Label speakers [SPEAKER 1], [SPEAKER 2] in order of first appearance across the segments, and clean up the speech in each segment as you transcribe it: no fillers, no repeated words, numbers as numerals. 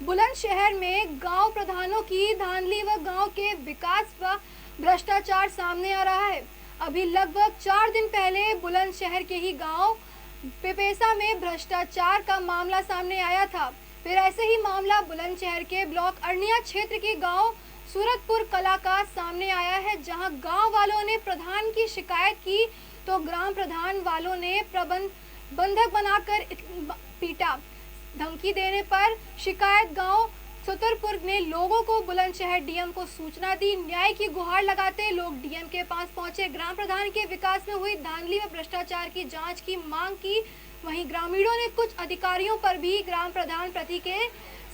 [SPEAKER 1] बुलंदशहर में गांव प्रधानों की धांधली व गांव के विकास व भ्रष्टाचार सामने आ रहा है। अभी लगभग 4 दिन पहले बुलंदशहर के ही गांव पिपेसा में भ्रष्टाचार का मामला सामने आया था। फिर ऐसे ही मामला बुलंदशहर के ब्लॉक अरनिया क्षेत्र के गांव सूरतपुर कला का सामने आया है, जहां गांव वालों ने प्रधान की शिकायत की तो ग्राम प्रधान वालों ने बंधक बनाकर पीटा। धमकी देने पर शिकायत गांव सूरतपुर ने लोगों को बुलंदशहर डीएम को सूचना दी। न्याय की गुहार लगाते लोग डीएम के पास पहुंचे। ग्राम प्रधान के विकास में हुई धांधली व भ्रष्टाचार की जांच की मांग की। वहीं ग्रामीणों ने कुछ अधिकारियों पर भी ग्राम प्रधान प्रति के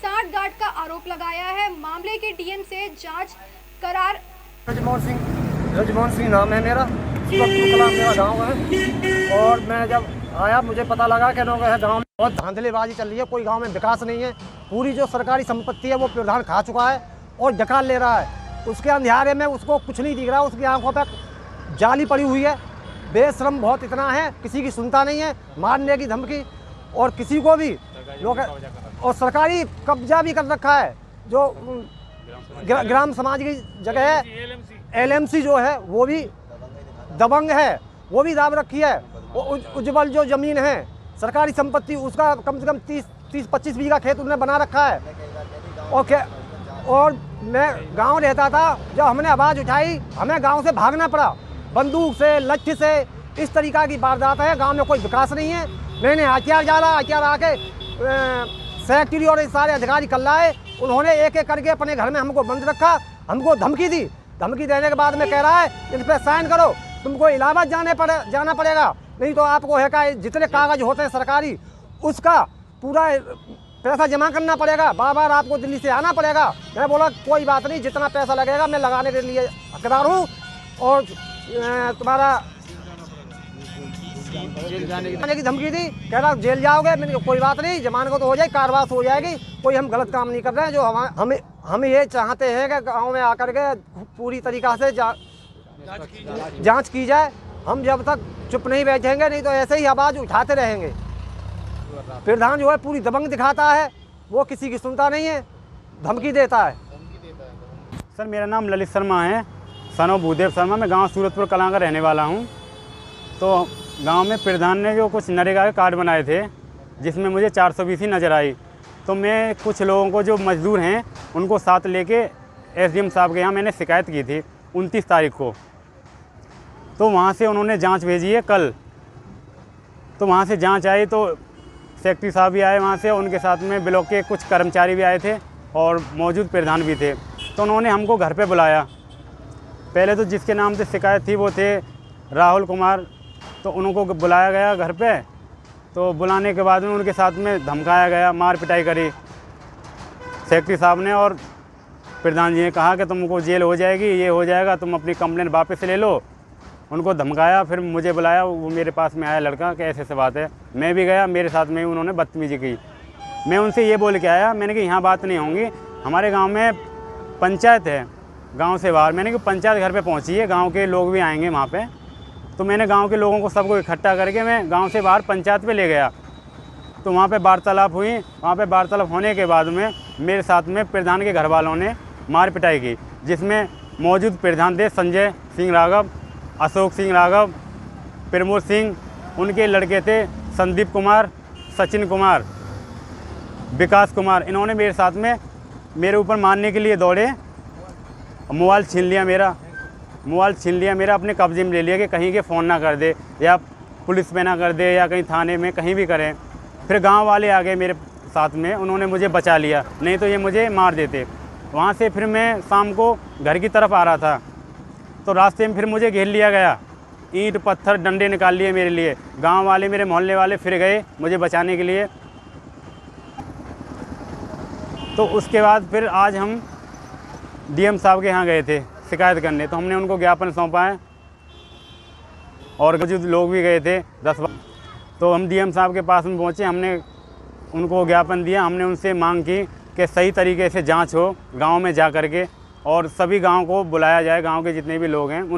[SPEAKER 1] सांठगांठ का आरोप लगाया है। मामले के डीएम से जांच करार।
[SPEAKER 2] रजमोहन सिंह नाम है मेरा, सूरतपुर कला मेरा गाँव है। और मैं जब आया मुझे पता लगा कि गाँव में बहुत धांधलीबाजी चल रही है, कोई गांव में विकास नहीं है। पूरी जो सरकारी संपत्ति है वो प्रधान खा चुका है और डकाल ले रहा है। उसके अंधेरे में उसको कुछ नहीं दिख रहा, उसकी आंखों पर जाली पड़ी हुई है। बेशरम बहुत इतना है, किसी की सुनता नहीं है, मारने की धमकी और किसी को भी लोग और सरकारी कब्जा भी कर रखा है। जो ग्राम समाज की जगह है, एलएमसी जो है वो भी दबंग है, वो भी दाब रखी है। उज्जवल जो ज़मीन है सरकारी संपत्ति, उसका कम से कम 30-25 बीघा खेत उन्होंने बना रखा है। और मैं गांव रहता था, जब हमने आवाज़ उठाई हमें गांव से भागना पड़ा, बंदूक से, लट्ठी से। इस तरीक़ा की वारदात है। गांव में कोई विकास नहीं है। मैंने हथियार डाला, हथियार आके सेक्रेटरी और सारे अधिकारी कल लाए। उन्होंने एक एक करके अपने घर में हमको बंद रखा, हमको धमकी दी। धमकी देने के बाद में कह रहा है इन पर साइन करो, तुमको इलाहाबाद जाना पड़ेगा, नहीं तो आपको है का जितने कागज होते हैं सरकारी उसका पूरा पैसा जमा करना पड़ेगा, बार आपको दिल्ली से आना पड़ेगा। मैं बोला कोई बात नहीं, जितना पैसा लगेगा मैं लगाने के लिए हकदार हूँ। और तुम्हारा जेल जाने की धमकी दी, कह रहा जेल जाओगे। मैंने कोई बात नहीं, जमानत को तो हो जाएगी, कार्रवाई हो जाएगी, कोई हम गलत काम नहीं कर रहे हैं। जो हम ये चाहते हैं कि गाँव में आकर के पूरी तरीक़ा से जाँच की जाए। हम जब तक चुप नहीं बैठेंगे, नहीं तो ऐसे ही आवाज़ उठाते रहेंगे। प्रधान जो है पूरी दबंग दिखाता है, वो किसी की सुनता नहीं है, धमकी देता है।
[SPEAKER 3] सर मेरा नाम ललित शर्मा है, सन ऑफ भूदेव शर्मा। मैं गांव सूरतपुर कला का रहने वाला हूं। तो गांव में प्रधान ने जो कुछ नरेगा के कार्ड बनाए थे, जिसमें मुझे 420 ही नज़र आई। तो मैं कुछ लोगों को जो मजदूर हैं उनको साथ लेके एसडीएम साहब के यहाँ मैंने शिकायत की थी 29 तारीख को। तो वहाँ से उन्होंने जांच भेजी है कल। तो वहाँ से जांच आई तो सेक्रेटरी साहब भी आए वहाँ से, उनके साथ में ब्लॉक के कुछ कर्मचारी भी आए थे और मौजूद प्रधान भी थे। तो उन्होंने हमको घर पे बुलाया। पहले तो जिसके नाम से शिकायत थी वो थे राहुल कुमार, तो उनको बुलाया गया घर पे। तो बुलाने के बाद में उनके साथ में धमकाया गया, मार पिटाई करी सेक्रेटरी साहब ने। और प्रधान जी ने कहा कि तुमको जेल हो जाएगी, ये हो जाएगा, तुम अपनी कंप्लेंट वापस ले लो। उनको धमकाया, फिर मुझे बुलाया। वो मेरे पास में आया लड़का कि ऐसे ऐसे बात है। मैं भी गया, मेरे साथ में उन्होंने बदतमीजी की। मैं उनसे ये बोल के आया, मैंने कि यहाँ बात नहीं होंगी, हमारे गांव में पंचायत है गांव से बाहर। मैंने कि पंचायत घर पे पहुँची है, गांव के लोग भी आएंगे वहाँ पे। तो मैंने गांव के लोगों को सबको इकट्ठा करके मैं गांव से बाहर पंचायत पे ले गया। तो वहाँ पे वार्तालाप हुई। वहाँ पे वार्तालाप होने के बाद में मेरे साथ में प्रधान के घर वालों ने मार पिटाई की, जिसमें मौजूद प्रधान थे संजय सिंह राघव, अशोक सिंह राघव, प्रमोद सिंह, उनके लड़के थे संदीप कुमार, सचिन कुमार, विकास कुमार। इन्होंने मेरे साथ में मेरे ऊपर मारने के लिए दौड़े। मोबाइल छीन लिया मेरा, अपने कब्जे में ले लिया कि कहीं के फ़ोन ना कर दे या पुलिस पे ना कर दे या कहीं थाने में कहीं भी करें। फिर गांव वाले आ गए मेरे साथ में, उन्होंने मुझे बचा लिया, नहीं तो ये मुझे मार देते। वहाँ से फिर मैं शाम को घर की तरफ आ रहा था, तो रास्ते में फिर मुझे घेर लिया गया। ईंट पत्थर डंडे निकाल लिए मेरे लिए। गांव वाले, मेरे मोहल्ले वाले फिर गए मुझे बचाने के लिए। तो उसके बाद फिर आज हम डीएम साहब के यहाँ गए थे शिकायत करने। तो हमने उनको ज्ञापन सौंपा है और कुछ लोग भी गए थे 10 बार। तो हम डीएम साहब के पास में पहुँचे, हमने उनको ज्ञापन दिया। हमने उनसे मांग की कि सही तरीके से जांच हो गांव में जा कर के, और सभी गांव को बुलाया जाए, गांव के जितने भी लोग हैं।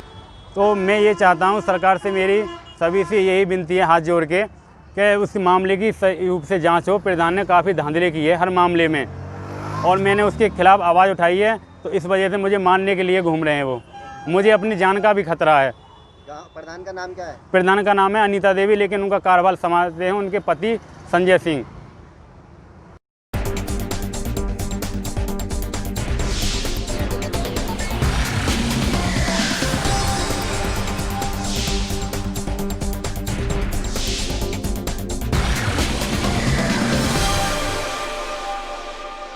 [SPEAKER 3] तो मैं ये चाहता हूं, सरकार से मेरी सभी से यही विनती है हाथ जोड़ के कि उस मामले की सही रूप से जांच हो। प्रधान ने काफ़ी धांधली की है हर मामले में। और मैंने उसके खिलाफ़ आवाज़ उठाई है, तो इस वजह से मुझे मारने के लिए घूम रहे हैं वो। मुझे अपनी जान का भी खतरा है।
[SPEAKER 4] प्रधान का नाम क्या है?
[SPEAKER 3] प्रधान का नाम है अनीता देवी, लेकिन उनका कार्यभार संभालते हैं उनके पति संजय सिंह।